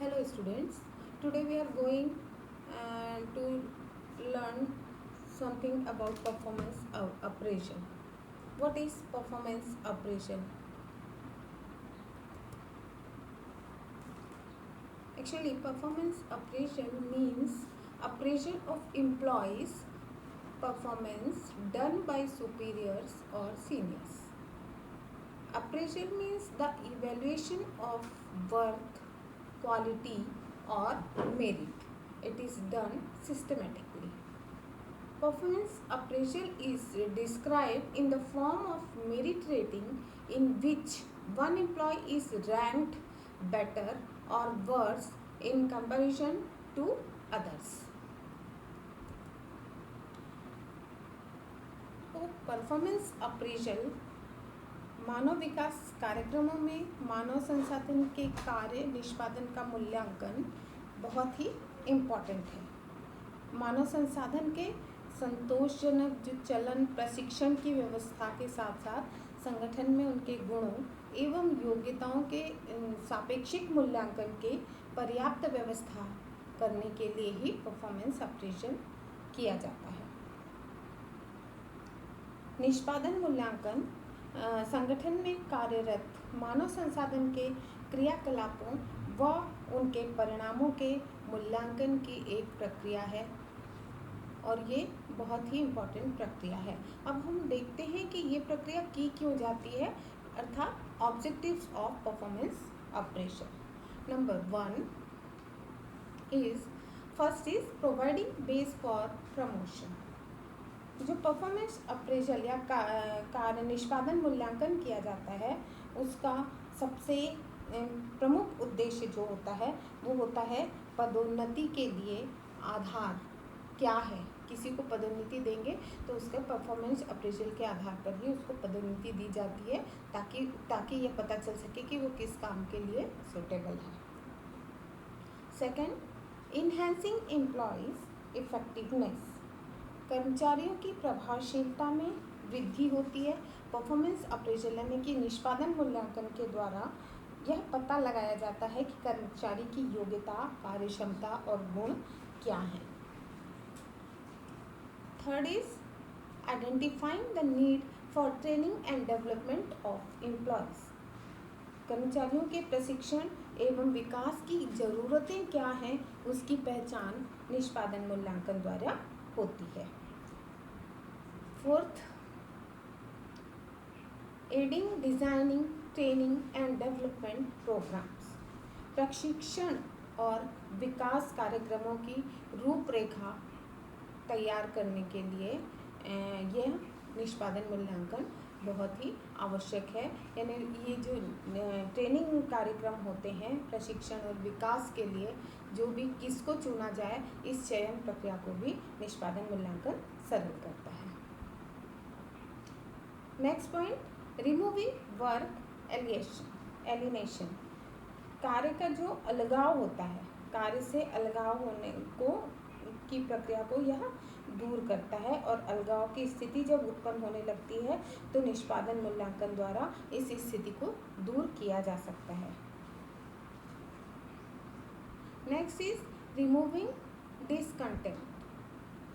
Hello students, today we are going to learn something about performance appraisal. What is performance appraisal? Actually, performance appraisal means appraisal of employees' performance done by superiors or seniors. Appraisal means the evaluation of worth, quality or merit. It is done systematically. Performance appraisal is described in the form of merit rating in which one employee is ranked better or worse in comparison to others. तो performance appraisal मानव विकास कार्यक्रमों में मानव संसाधन के कार्य निष्पादन का मूल्यांकन बहुत ही इम्पॉर्टेंट है। मानव संसाधन के संतोषजनक जो चलन प्रशिक्षण की व्यवस्था के साथ साथ संगठन में उनके गुणों एवं योग्यताओं के सापेक्षिक मूल्यांकन के पर्याप्त व्यवस्था करने के लिए ही परफॉर्मेंस अप्रेजल किया जाता है। निष्पादन मूल्यांकन संगठन में कार्यरत मानव संसाधन के क्रियाकलापों व उनके परिणामों के मूल्यांकन की एक प्रक्रिया है और ये बहुत ही इम्पोर्टेंट प्रक्रिया है। अब हम देखते हैं कि ये प्रक्रिया की क्यों जाती है, अर्थात objectives of performance appraisal. Number 1 is first is providing base for promotion. जो परफॉर्मेंस अप्रेजल या कार्य निष्पादन मूल्यांकन किया जाता है उसका सबसे प्रमुख उद्देश्य जो होता है वो होता है पदोन्नति के लिए आधार क्या है। किसी को पदोन्नति देंगे तो उसके परफॉर्मेंस अप्रेजल के आधार पर ही उसको पदोन्नति दी जाती है ताकि ये पता चल सके कि वो किस काम के लिए सूटेबल है। Second, enhancing employees effectiveness. कर्मचारियों की प्रभावशीलता में वृद्धि होती है। परफॉर्मेंस अप्रेजल यानी कि निष्पादन मूल्यांकन के द्वारा यह पता लगाया जाता है कि कर्मचारी की योग्यता, कार्यक्षमता और गुण क्या हैं। Third is identifying the need for training and development of employees. कर्मचारियों के प्रशिक्षण एवं विकास की ज़रूरतें क्या हैं उसकी पहचान निष्पादन मूल्यांकन द्वारा होती है। Fourth, adding designing training and development programs. प्रशिक्षण और विकास कार्यक्रमों की रूपरेखा तैयार करने के लिए यह निष्पादन मूल्यांकन बहुत ही आवश्यक है। यानी ये जो ट्रेनिंग कार्यक्रम होते हैं प्रशिक्षण और विकास के लिए जो भी किसको चुना जाए इस चयन प्रक्रिया को भी निष्पादन मूल्यांकन सरल करता है। Next point, removing work alienation. कार्य का जो अलगाव होता है, कार्य से अलगाव होने को की प्रक्रिया को यह दूर करता है और अलगाव की स्थिति जब उत्पन्न होने लगती है तो निष्पादन मूल्यांकन द्वारा इस स्थिति को दूर किया जा सकता है। Next is removing discontent.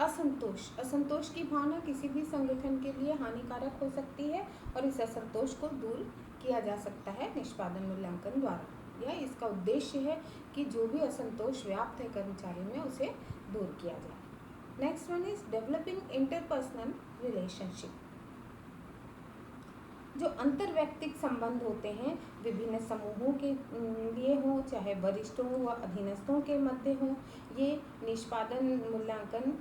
असंतोष की भावना किसी भी संगठन के लिए हानिकारक हो सकती है और इस असंतोष को दूर किया जा सकता है निष्पादन मूल्यांकन द्वारा। यह इसका उद्देश्य है कि जो भी असंतोष व्याप्त है कर्मचारी में उसे दूर किया जाए। Next one is developing interpersonal relationship. जो अंतर्वैयक्तिक संबंध होते हैं विभिन्न समूहों के लिए हो, चाहे वरिष्ठों व अधीनस्थों के मध्य हो, ये निष्पादन मूल्यांकन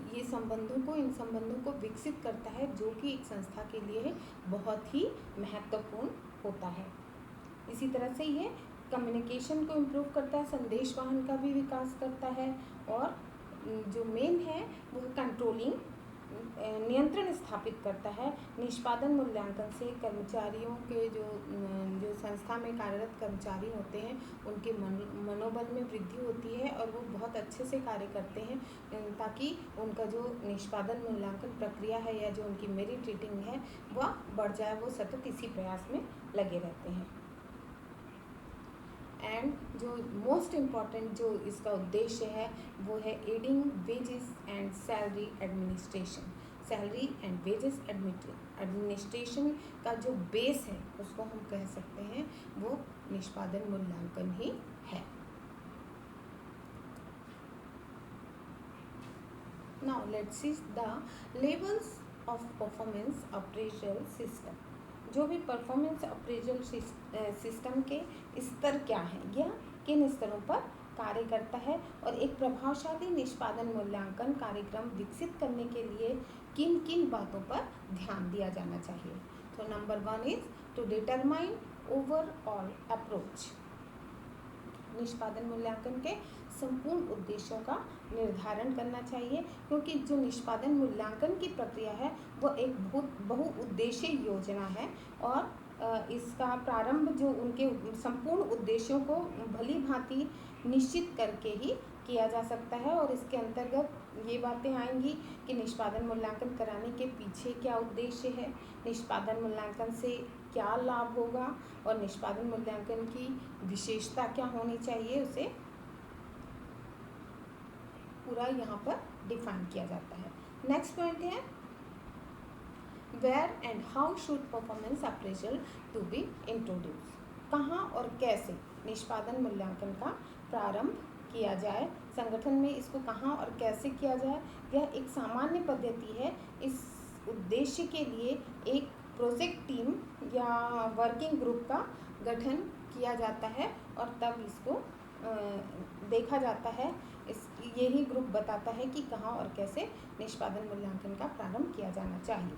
इन संबंधों को विकसित करता है जो कि एक संस्था के लिए बहुत ही महत्वपूर्ण होता है। इसी तरह से ये कम्युनिकेशन को इम्प्रूव करता है, संदेश वाहन का भी विकास करता है और जो मेन है वो कंट्रोलिंग नियंत्रण स्थापित करता है। निष्पादन मूल्यांकन से कर्मचारियों के जो संस्था में कार्यरत कर्मचारी होते हैं उनके मनोबल में वृद्धि होती है और वो बहुत अच्छे से कार्य करते हैं ताकि उनका जो निष्पादन मूल्यांकन प्रक्रिया है या जो उनकी मेरिट रेटिंग है वह बढ़ जाए। वो सतत इसी प्रयास में लगे रहते हैं। एंड जो मोस्ट इम्पॉर्टेंट जो इसका उद्देश्य है वो है adding wages and salary administration. Salary and wages administration का जो बेस है उसको हम कह सकते हैं वो निष्पादन मूल्यांकन ही है। Now let's see the levels of performance appraisal system। जो भी परफॉर्मेंस अप्रेजल सिस्टम के स्तर क्या हैं, यह किन स्तरों पर कार्य करता है और एक प्रभावशाली निष्पादन मूल्यांकन कार्यक्रम विकसित करने के लिए किन किन बातों पर ध्यान दिया जाना चाहिए। तो number 1 is to determine overall approach. निष्पादन मूल्यांकन के संपूर्ण उद्देश्यों का निर्धारण करना चाहिए, क्योंकि जो निष्पादन मूल्यांकन की प्रक्रिया है वो एक बहुउद्देशीय योजना है और इसका प्रारंभ जो उनके संपूर्ण उद्देश्यों को भली भांति निश्चित करके ही किया जा सकता है। और इसके अंतर्गत ये बातें आएंगी कि निष्पादन मूल्यांकन कराने के पीछे क्या उद्देश्य है, निष्पादन मूल्यांकन से क्या लाभ होगा और निष्पादन मूल्यांकन की विशेषता क्या होनी चाहिए, उसे पूरा यहाँ पर डिफाइन किया जाता है। नेक्स्ट पॉइंट है where and how should performance appraisal to be introduce. कहाँ और कैसे निष्पादन मूल्यांकन का प्रारंभ किया जाए, संगठन में इसको कहाँ और कैसे किया जाए, यह एक सामान्य पद्धति है। इस उद्देश्य के लिए एक प्रोजेक्ट टीम या वर्किंग ग्रुप का गठन किया जाता है और तब इसको देखा जाता है। यही ग्रुप बताता है कि कहाँ और कैसे निष्पादन मूल्यांकन का प्रारंभ किया जाना चाहिए।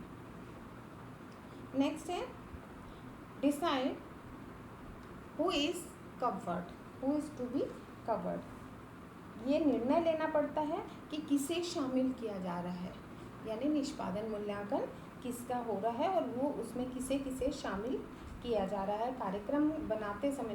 नेक्स्ट है decide who is covered, who is to be covered. ये निर्णय लेना पड़ता है कि किसे शामिल किया जा रहा है, यानी निष्पादन मूल्यांकन किसका हो रहा है और वो उसमें किसे किसे शामिल किया जा रहा है। कार्यक्रम बनाते समय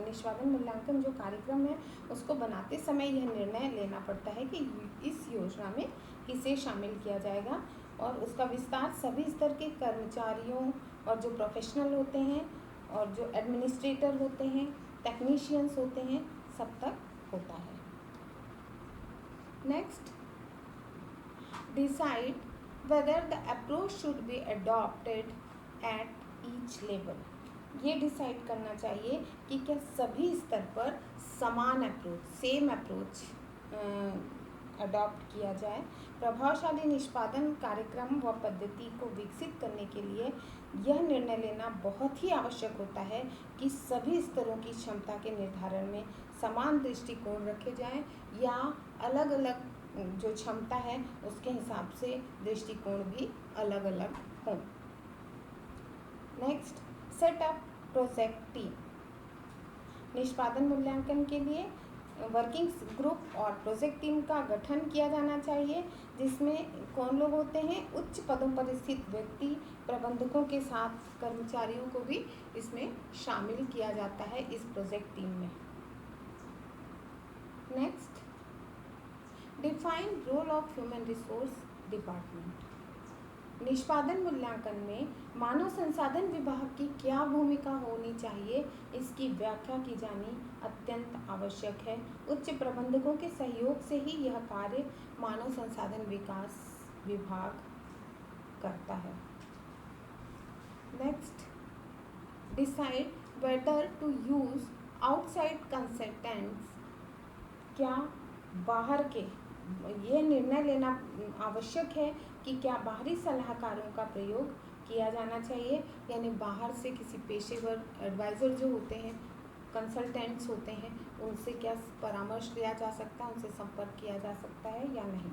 निष्पादन मूल्यांकन जो कार्यक्रम है उसको बनाते समय यह निर्णय लेना पड़ता है कि इस योजना में किसे शामिल किया जाएगा और उसका विस्तार सभी स्तर के कर्मचारियों और जो प्रोफेशनल होते हैं और जो एडमिनिस्ट्रेटर होते हैं, टेक्नीशियंस होते हैं, सब तक होता है। Next decide whether the approach should be adopted at each level. ये डिसाइड करना चाहिए कि क्या सभी स्तर पर समान अप्रोच, सेम अप्रोच अडॉप्ट किया जाए। प्रभावशाली निष्पादन कार्यक्रम व पद्धति को विकसित करने के लिए यह निर्णय लेना बहुत ही आवश्यक होता है कि सभी स्तरों की क्षमता के निर्धारण में समान दृष्टिकोण रखे जाएं या अलग अलग जो क्षमता है उसके हिसाब से दृष्टिकोण भी अलग अलग हों। Next setup project team. निष्पादन मूल्यांकन के लिए वर्किंग ग्रुप और प्रोजेक्ट टीम का गठन किया जाना चाहिए, जिसमें कौन लोग होते हैं, उच्च पदों पर स्थित व्यक्ति, प्रबंधकों के साथ कर्मचारियों को भी इसमें शामिल किया जाता है इस प्रोजेक्ट टीम में। Next define role of human resource department. निष्पादन मूल्यांकन में मानव संसाधन विभाग की क्या भूमिका होनी चाहिए, इसकी व्याख्या की जानी अत्यंत आवश्यक है। उच्च प्रबंधकों के सहयोग से ही यह कार्य मानव संसाधन विकास विभाग करता है। Next decide whether to use outside consultants. क्या बाहर के, ये निर्णय लेना आवश्यक है कि क्या बाहरी सलाहकारों का प्रयोग किया जाना चाहिए, यानी बाहर से किसी पेशेवर एडवाइज़र जो होते हैं, कंसल्टेंट्स होते हैं, उनसे क्या परामर्श लिया जा सकता है, उनसे संपर्क किया जा सकता है या नहीं।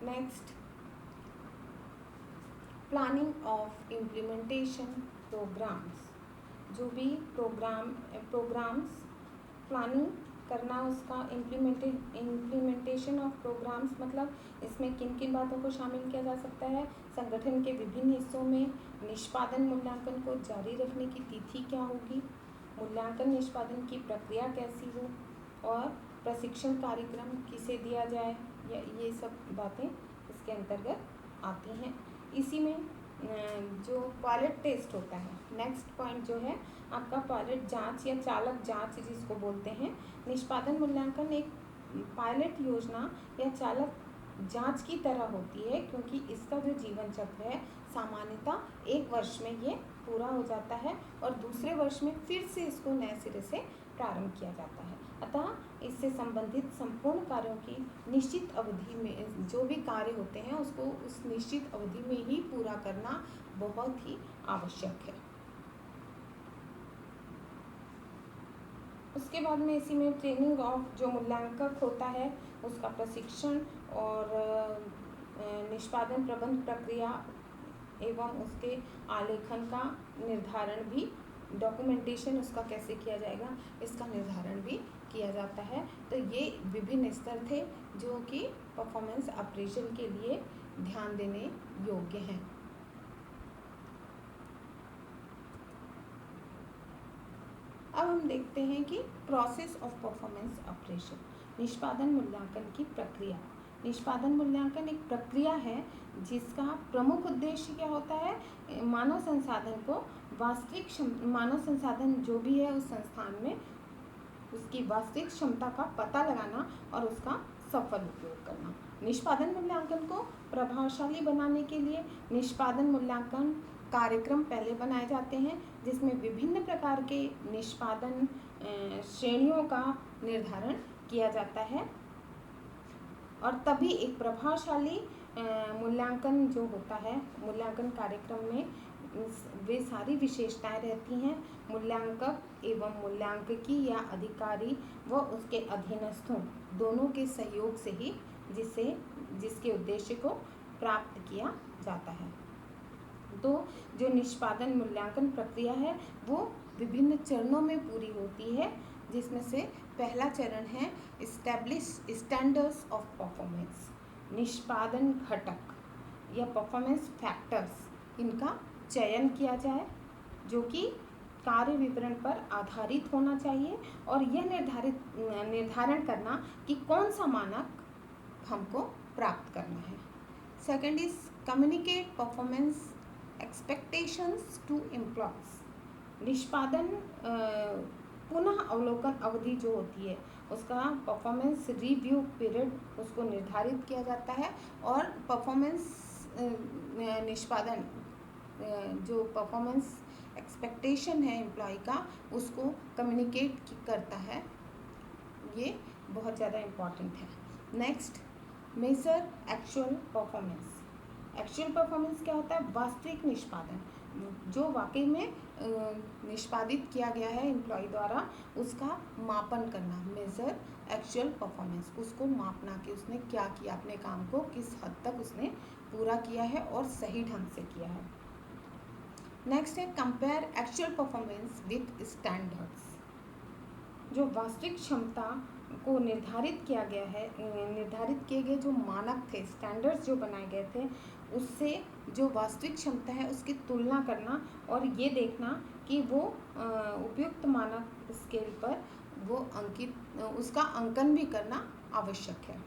Next planning of implementation programs. जो भी प्रोग्राम्स प्लानिंग करना, उसका इम्प्लीमेंटेशन ऑफ प्रोग्राम्स मतलब इसमें किन किन बातों को शामिल किया जा सकता है। संगठन के विभिन्न हिस्सों में निष्पादन मूल्यांकन को जारी रखने की तिथि क्या होगी, मूल्यांकन निष्पादन की प्रक्रिया कैसी हो और प्रशिक्षण कार्यक्रम किसे दिया जाए, ये सब बातें इसके अंतर्गत आती हैं। इसी में जो पायलट टेस्ट होता है, नेक्स्ट पॉइंट जो है आपका पायलट जांच या चालक जांच जिसको बोलते हैं। निष्पादन मूल्यांकन एक पायलट योजना या चालक जांच की तरह होती है, क्योंकि इसका जो जीवन चक्र है सामान्यतः 1 वर्ष में ये पूरा हो जाता है और दूसरे वर्ष में फिर से इसको नए सिरे से प्रारंभ किया जाता है। अतः इससे संबंधित संपूर्ण कार्यों की निश्चित अवधि में जो भी कार्य होते हैं उसको उस निश्चित अवधि में ही पूरा करना बहुत ही आवश्यक है। उसके बाद में इसी में ट्रेनिंग ऑफ जो मूल्यांकक होता है उसका प्रशिक्षण और निष्पादन प्रबंध प्रक्रिया एवं उसके आलेखन का निर्धारण भी, डॉक्यूमेंटेशन उसका कैसे किया जाएगा इसका निर्धारण भी किया जाता है। तो ये विभिन्न स्तर थे जो कि परफॉर्मेंस अप्रेजल के लिए ध्यान देने योग्य हैं। अब हम देखते हैं कि प्रोसेस ऑफ परफॉर्मेंस अप्रेजल, निष्पादन मूल्यांकन की प्रक्रिया। निष्पादन मूल्यांकन एक प्रक्रिया है जिसका प्रमुख उद्देश्य क्या होता है, मानव संसाधन को वास्तविक मानव संसाधन जो भी है उस संस्थान में उसकी वास्तविक क्षमता का पता लगाना और उसका सफल उपयोग करना। निष्पादन मूल्यांकन को प्रभावशाली बनाने के लिए निष्पादन मूल्यांकन कार्यक्रम पहले बनाए जाते हैं, जिसमें विभिन्न प्रकार के निष्पादन श्रेणियों का निर्धारण किया जाता है और तभी एक प्रभावशाली मूल्यांकन जो होता है, मूल्यांकन कार्यक्रम में वे सारी विशेषताएं रहती हैं मूल्यांकक एवं मूल्यांककी या अधिकारी व उसके अधीनस्थों दोनों के सहयोग से ही जिसके उद्देश्य को प्राप्त किया जाता है। तो जो निष्पादन मूल्यांकन प्रक्रिया है वो विभिन्न चरणों में पूरी होती है, जिसमें से पहला चरण है इस्टेब्लिश स्टैंडर्ड्स ऑफ परफॉर्मेंस। निष्पादन घटक या परफॉर्मेंस फैक्टर्स इनका चयन किया जाए जो कि कार्य विवरण पर आधारित होना चाहिए और यह निर्धारण करना कि कौन सा मानक हमको प्राप्त करना है। Second is communicate performance expectations to employees. निष्पादन पुनः अवलोकन अवधि जो होती है उसका परफॉर्मेंस रिव्यू पीरियड उसको निर्धारित किया जाता है और परफॉर्मेंस निष्पादन जो परफॉर्मेंस एक्सपेक्टेशन है एम्प्लॉय का उसको कम्युनिकेट करता है। ये बहुत ज़्यादा इम्पॉर्टेंट है। Next, measure actual performance. Actual performance क्या होता है, वास्तविक निष्पादन जो वाकई में निष्पादित किया गया है एम्प्लॉय द्वारा उसका मापन करना। मेजर एक्चुअल परफॉर्मेंस, उसको मापना कि उसने क्या किया, अपने काम को किस हद तक उसने पूरा किया है और सही ढंग से किया है। नेक्स्ट है compare actual performance with standards. जो वास्तविक क्षमता को निर्धारित किया गया है, निर्धारित किए गए जो मानक थे, स्टैंडर्ड्स जो बनाए गए थे उससे जो वास्तविक क्षमता है उसकी तुलना करना और ये देखना कि वो उपयुक्त मानक स्केल पर वो उसका अंकन भी करना आवश्यक है।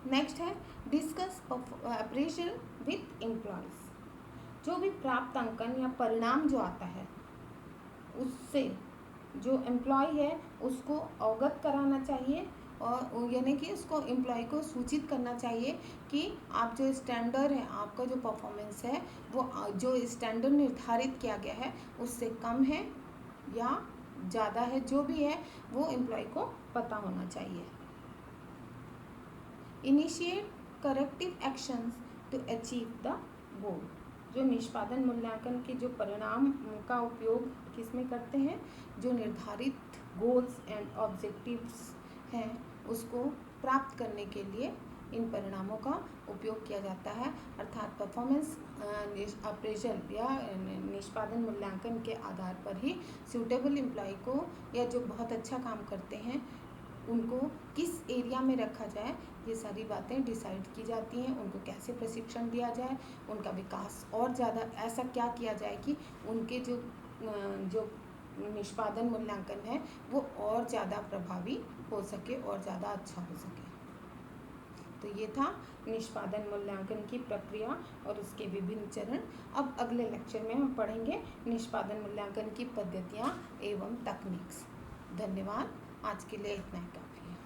नेक्स्ट है डिस्कस अप्रेजल विथ एम्प्लॉयज। जो भी प्राप्त अंकन या परिणाम जो आता है उससे जो एम्प्लॉय है उसको अवगत कराना चाहिए और यानी कि उसको एम्प्लॉय को सूचित करना चाहिए कि आप जो स्टैंडर्ड है, आपका जो परफॉर्मेंस है वो जो स्टैंडर्ड निर्धारित किया गया है उससे कम है या ज़्यादा है, जो भी है वो एम्प्लॉय को पता होना चाहिए। Initiate corrective actions to achieve the goal. जो निष्पादन मूल्यांकन के जो परिणाम का उपयोग किसमें करते हैं, जो निर्धारित गोल्स एंड ऑब्जेक्टिव्स हैं उसको प्राप्त करने के लिए इन परिणामों का उपयोग किया जाता है। अर्थात परफॉर्मेंस अप्रेजल या निष्पादन मूल्यांकन के आधार पर ही सूटेबल एम्प्लॉय को या जो बहुत अच्छा काम करते हैं उनको किस एरिया में रखा जाए ये सारी बातें डिसाइड की जाती हैं। उनको कैसे प्रशिक्षण दिया जाए, उनका विकास और ज़्यादा ऐसा क्या किया जाए कि उनके जो निष्पादन मूल्यांकन है वो और ज़्यादा प्रभावी हो सके और ज़्यादा अच्छा हो सके। तो ये था निष्पादन मूल्यांकन की प्रक्रिया और उसके विभिन्न चरण। अब अगले लेक्चर में हम पढ़ेंगे निष्पादन मूल्यांकन की पद्धतियाँ एवं तकनीक्स। धन्यवाद। आज के लिए इतना ही काफ़ी है।